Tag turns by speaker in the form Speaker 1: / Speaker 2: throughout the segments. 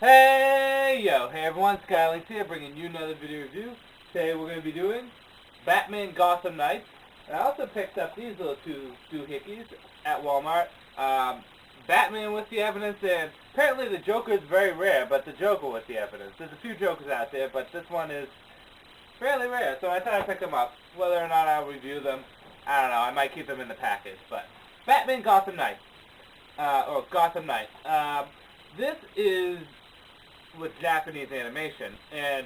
Speaker 1: Hey yo, hey everyone, Skylinks here, bringing you another video review. Today we're going to be doing Batman Gotham Knights. I also picked up these little two doohickeys at Walmart. Batman with the evidence, and apparently the Joker is very rare, but the Joker with the evidence. There's a few Jokers out there, but this one is fairly rare, so I thought I'd pick them up. Whether or not I'll review them, I don't know, I might keep them in the package, but Batman Gotham Knights, or Gotham Knights. This is with Japanese animation, and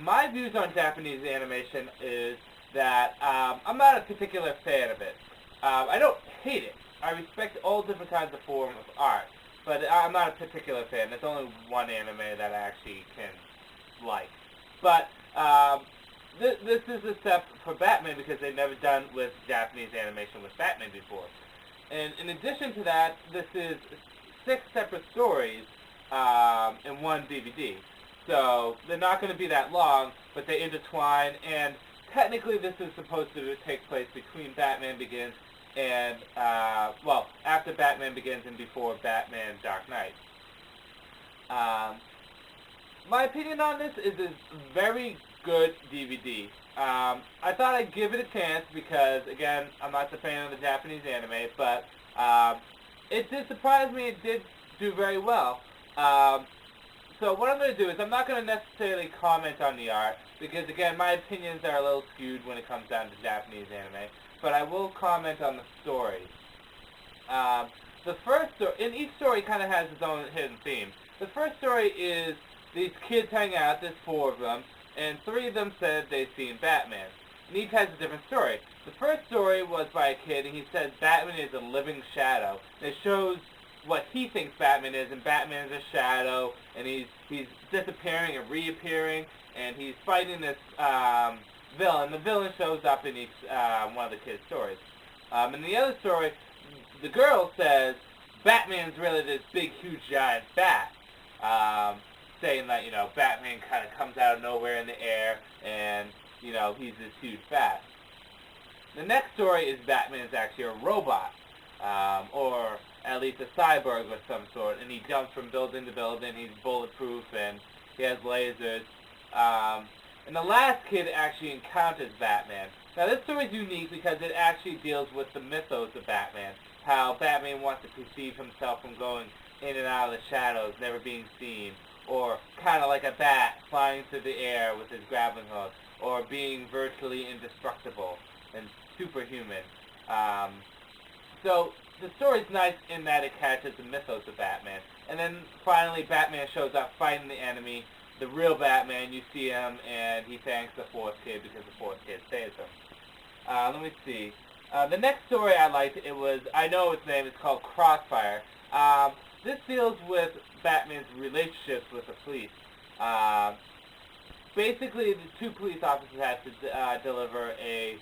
Speaker 1: my views on Japanese animation is that I'm not a particular fan of it. I don't hate it. I respect all different kinds of forms of art, but I'm not a particular fan. There's only one anime that I actually can like. But this is a step for Batman because they've never done with Japanese animation with Batman before. And in addition to that, this is 6 separate stories in one DVD. So they're not going to be that long, but they intertwine, and technically this is supposed to take place between Batman Begins and, after Batman Begins and before Batman Dark Knight. My opinion on this is a very good DVD. I thought I'd give it a chance because, again, I'm not the fan of the Japanese anime, but it did surprise me. It did do very well. So what I'm going to do is I'm not going to necessarily comment on the art because, again, my opinions are a little skewed when it comes down to Japanese anime, but I will comment on the story. The first story, and each story kind of has its own hidden theme. The first story is these kids hang out, there's 4 of them, and 3 of them said they'd seen Batman. And each has a different story. The first story was by a kid, and he said Batman is a living shadow. And it shows what he thinks Batman is, and Batman is a shadow, and he's disappearing and reappearing, and he's fighting this villain. The villain shows up in each one of the kids' stories. In the other story, the girl says Batman's really this big, huge, giant bat, saying that, Batman kind of comes out of nowhere in the air, and, he's this huge bat. The next story is Batman's actually a robot, or at least a cyborg of some sort, and he jumps from building to building, he's bulletproof, and he has lasers. And the last kid actually encounters Batman. Now this story is unique because it actually deals with the mythos of Batman, how Batman wants to perceive himself from going in and out of the shadows, never being seen, or kind of like a bat flying through the air with his grappling hook, or being virtually indestructible and superhuman. So the story's nice in that it catches the mythos of Batman. And then finally Batman shows up fighting the enemy, the real Batman. You see him and he thanks the 4th kid because the 4th kid saves him. Let me see. The next story I liked, I know its name, it's called Crossfire. This deals with Batman's relationships with the police. Basically, the 2 police officers have to deliver a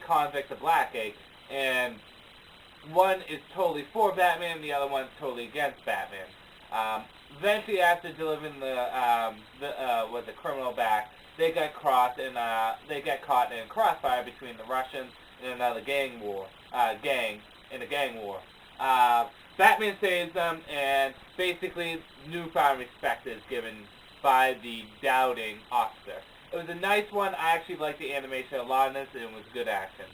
Speaker 1: convict to Blackgate, and one is totally for Batman, and the other one's totally against Batman. Eventually, after delivering the criminal back, they get caught in a crossfire between the Russians and another gang war. Batman saves them, and basically newfound respect is given by the doubting officer. It was a nice one. I actually liked the animation a lot in this, and it was good action.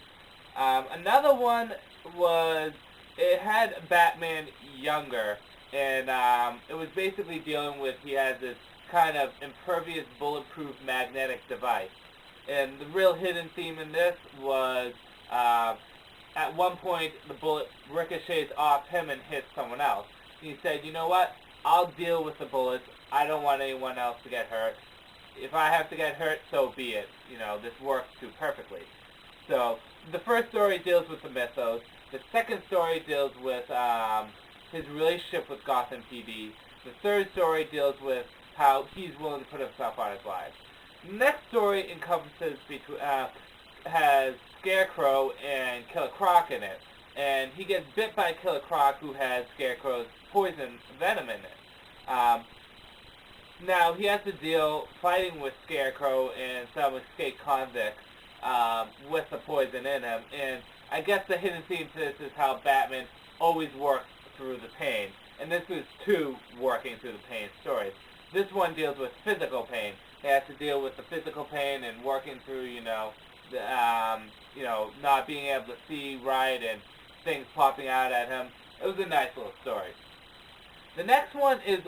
Speaker 1: Another one was, it had Batman younger, and it was basically dealing with, he has this kind of impervious, bulletproof magnetic device. And the real hidden theme in this was, at one point, the bullet ricochets off him and hits someone else. And he said, you know what, I'll deal with the bullets. I don't want anyone else to get hurt. If I have to get hurt, so be it. This works too perfectly. So, the first story deals with the mythos. The second story deals with his relationship with Gotham PD. The third story deals with how he's willing to put himself on his life. The next story encompasses has Scarecrow and Killer Croc in it. And he gets bit by Killer Croc, who has Scarecrow's poison venom in it. Now, he has to deal fighting with Scarecrow and some escaped convicts with the poison in him. And I guess the hidden theme to this is how Batman always works through the pain. and this is two working through the pain stories. This one deals with physical pain. He has to deal with the physical pain and working through, not being able to see right and things popping out at him. It was a nice little story. The next one is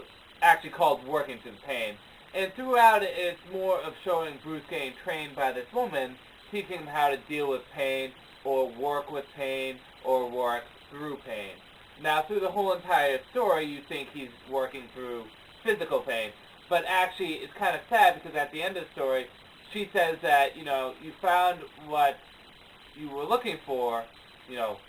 Speaker 1: actually called Working Through Pain, and throughout it, it's more of showing Bruce getting trained by this woman, teaching him how to deal with pain, or work with pain, or work through pain. Now, through the whole entire story, you think he's working through physical pain, but actually, it's kind of sad because at the end of the story, she says that, you found what you were looking for,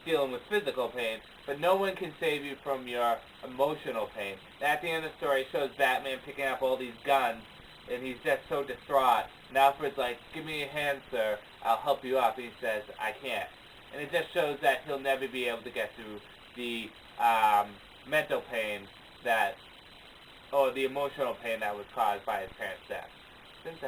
Speaker 1: dealing with physical pain, but no one can save you from your emotional pain. And at the end of the story, it shows Batman picking up all these guns, and he's just so distraught. And Alfred's like, "Give me your hand, sir. I'll help you up." And he says, "I can't." And it just shows that he'll never be able to get through the mental pain or the emotional pain that was caused by his parents' death. I think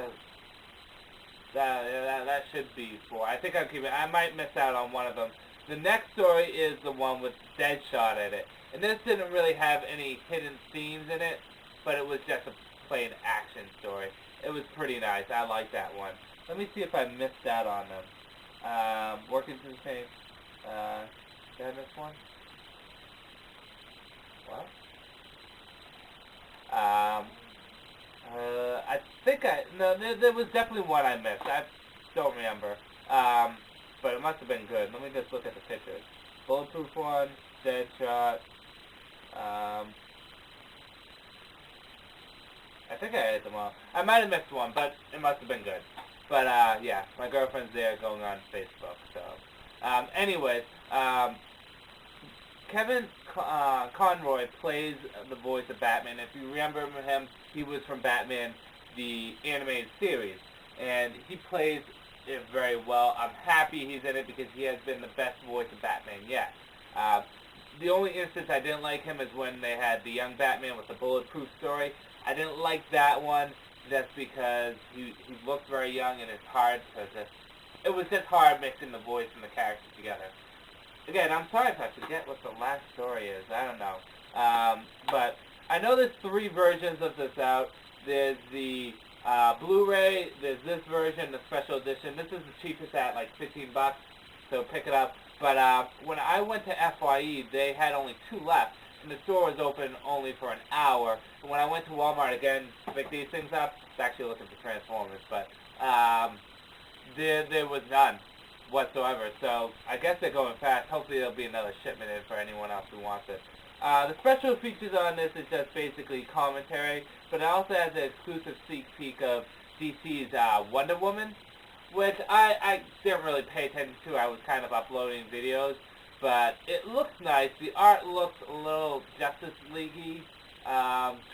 Speaker 1: that should be 4. I think I might miss out on one of them. The next story is the one with Deadshot in it. And this didn't really have any hidden themes in it, but it was just a plain action story. It was pretty nice. I like that one. Let me see if I missed out on them. Working Through Pain. Did I miss one? What? I think there was definitely one I missed. I don't remember. But it must have been good. Let me just look at the pictures. Bulletproof one, Deadshot. I think I had them all. I might have missed one, but it must have been good. But, yeah, my girlfriend's there going on Facebook, so. Anyways, Kevin Conroy plays the voice of Batman. If you remember him, he was from Batman, the animated series, and he plays it very well. I'm happy he's in it because he has been the best voice of Batman yet. The only instance I didn't like him is when they had the young Batman with the bulletproof story. I didn't like that one just because he looked very young and it's hard it was just hard mixing the voice and the character together. Again, I'm sorry if I forget what the last story is. I don't know. But I know there's 3 versions of this out. There's the Blu-ray, there's this version, the special edition. This is the cheapest at like $15, so pick it up. But when I went to FYE, they had only 2 left, and the store was open only for an hour. And when I went to Walmart again to pick these things up, I was actually looking for Transformers, but there was none whatsoever. So I guess they're going fast. Hopefully there'll be another shipment in for anyone else who wants it. The special features on this is just basically commentary, but it also has an exclusive sneak peek of DC's Wonder Woman, which I didn't really pay attention to. I was kind of uploading videos, but it looks nice. The art looks a little Justice League-y,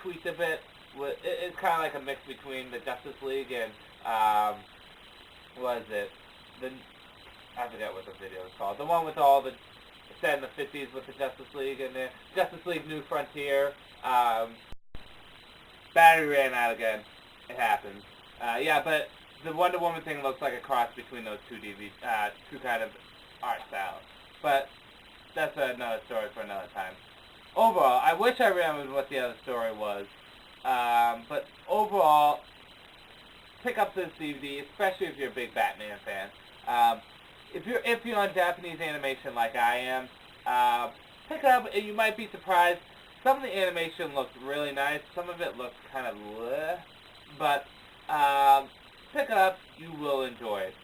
Speaker 1: tweaked a bit. It's kind of like a mix between the Justice League and, what is it? I forget what the video is called. The one with all the set in the 50s with the Justice League and the Justice League New Frontier. Battery ran out again. It happens. Yeah, but the Wonder Woman thing looks like a cross between those two kind of art styles. But that's another story for another time. Overall, I wish I remembered what the other story was. But overall, pick up this DVD, especially if you're a big Batman fan. If you're on Japanese animation like I am, pick it up and you might be surprised. Some of the animation looks really nice. Some of it looks kind of bleh. But pick it up. You will enjoy it.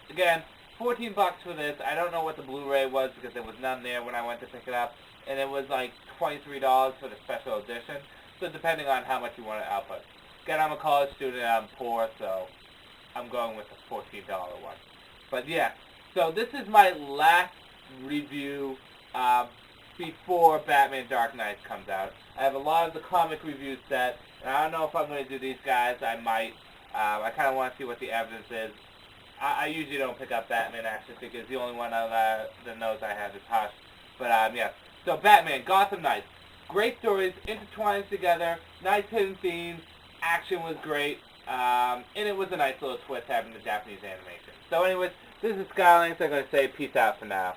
Speaker 1: Again, $14 for this. I don't know what the Blu-ray was because there was none there when I went to pick it up. And it was like $23 for the special edition. So depending on how much you want to output. Again, I'm a college student. I'm poor, so I'm going with the $14 one. But yeah, so this is my last review before Batman Dark Knight comes out. I have a lot of the comic reviews set, and I don't know if I'm going to do these guys. I might. I kind of want to see what the evidence is. I usually don't pick up Batman action figures. The only one that knows I have is Hush. But yeah, so Batman, Gotham Knights. Great stories, intertwined together, nice hidden themes, action was great, and it was a nice little twist having the Japanese animation. So anyways, this is Skylinks. I'm going to say peace out for now.